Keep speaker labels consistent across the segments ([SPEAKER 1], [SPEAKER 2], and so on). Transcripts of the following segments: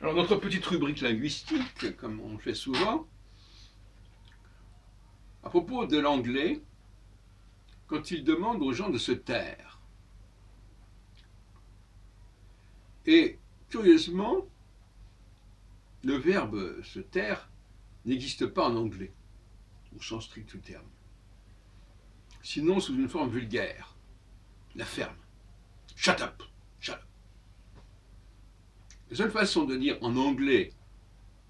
[SPEAKER 1] Alors, notre petite rubrique linguistique, comme on le fait souvent, à propos de l'anglais, quand il demande aux gens de se taire. Et, curieusement, le verbe se taire n'existe pas en anglais, au sens strict du terme. Sinon, sous une forme vulgaire, la ferme. Shut up, shut up. La seule façon de dire en anglais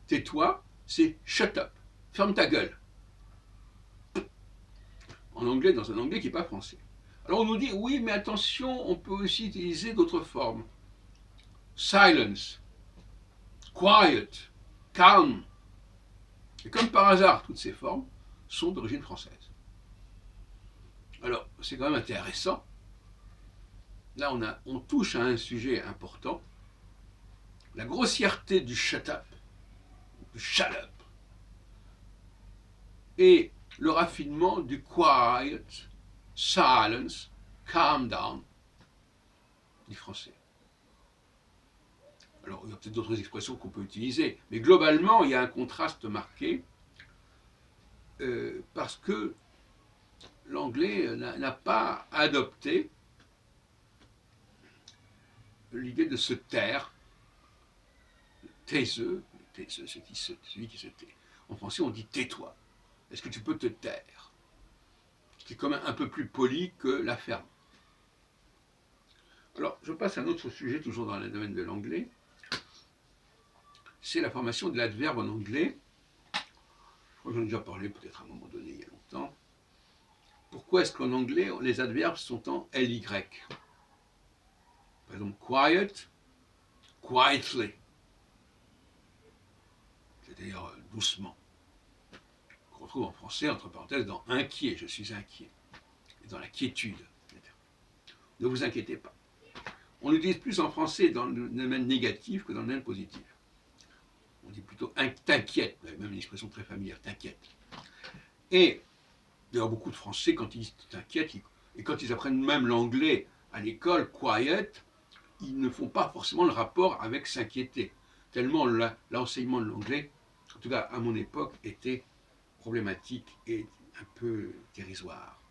[SPEAKER 1] tais-toi, c'est shut up, ferme ta gueule. En anglais, dans un anglais qui n'est pas français. Alors on nous dit oui, mais attention, on peut aussi utiliser d'autres formes. Silence, quiet, calm. Et comme par hasard, toutes ces formes sont d'origine française. Alors, c'est quand même intéressant. Là, on touche à un sujet important. La grossièreté du shut up, du shut up, et le raffinement du quiet, silence, calm down du français. Alors, il y a peut-être d'autres expressions qu'on peut utiliser, mais globalement, il y a un contraste marqué parce que l'anglais n'a pas adopté l'idée de se taire, taiseux, celui qui se tait. En français, on dit tais-toi. Est-ce que tu peux te taire? Ce qui est quand même un peu plus poli que la ferme. Alors, je passe à un autre sujet, toujours dans le domaine de l'anglais. C'est la formation de l'adverbe en anglais. Je crois que j'en ai déjà parlé peut-être à un moment donné, il y a longtemps. Pourquoi est-ce qu'en anglais, les adverbes sont en LY? Par exemple, quiet, quietly. C'est-à-dire doucement. Qu'on retrouve en français, entre parenthèses, dans inquiet, je suis inquiet. Et dans la quiétude. Ne vous inquiétez pas. On l'utilise plus en français dans le domaine négatif que dans le domaine positif. On dit plutôt t'inquiète, vous avez même une expression très familière, t'inquiète. Et d'ailleurs, beaucoup de Français, quand ils disent t'inquiète, et quand ils apprennent même l'anglais à l'école, quiet, ils ne font pas forcément le rapport avec s'inquiéter. Tellement l'enseignement de l'anglais, en tout cas à mon époque, était problématique et un peu dérisoire.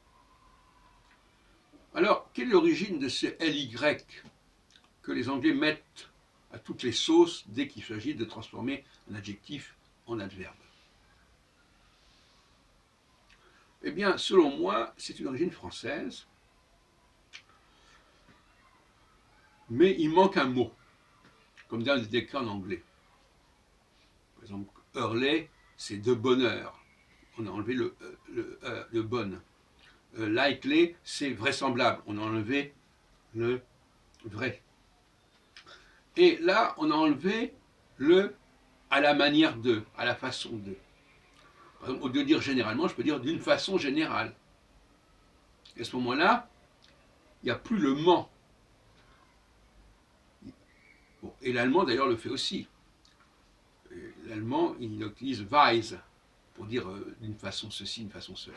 [SPEAKER 1] Alors, quelle est l'origine de ce LY que les Anglais mettent à toutes les sauces dès qu'il s'agit de transformer un adjectif en adverbe? Eh bien, selon moi, c'est une origine française, mais il manque un mot, comme dans les décrets en anglais. Par exemple, early, c'est de bonheur. On a enlevé le bonne. Likely, c'est vraisemblable. On a enlevé le vrai. Et là, on a enlevé le à la manière de, à la façon de. Par exemple, au lieu de dire généralement, je peux dire d'une façon générale. Et à ce moment-là, il n'y a plus le ment. Bon, et l'allemand, d'ailleurs, le fait aussi. L'allemand, il utilise weise pour dire d'une façon ceci, d'une façon cela.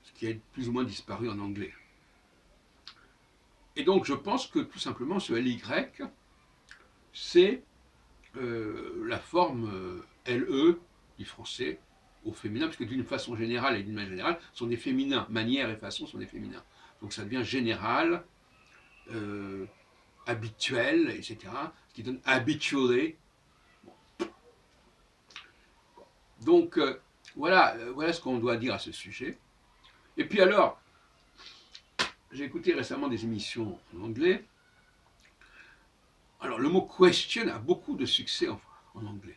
[SPEAKER 1] Ce qui a plus ou moins disparu en anglais. Et donc, je pense que tout simplement, ce LY, c'est la forme LE du français au féminin, parce que d'une façon générale et d'une manière générale, sont des féminins. Manière et façon sont des féminins. Donc ça devient général, habituel, etc. Ce qui donne habitually. Bon. Donc voilà ce qu'on doit dire à ce sujet. Et puis alors, j'ai écouté récemment des émissions en anglais. Alors le mot question a beaucoup de succès en anglais.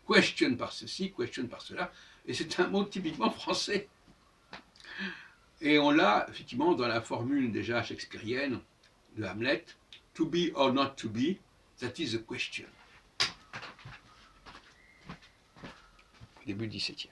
[SPEAKER 1] Question par ceci, question par cela, et c'est un mot typiquement français. Et on l'a effectivement dans la formule déjà shakespearienne de Hamlet, to be or not to be, that is the question. Début 17e.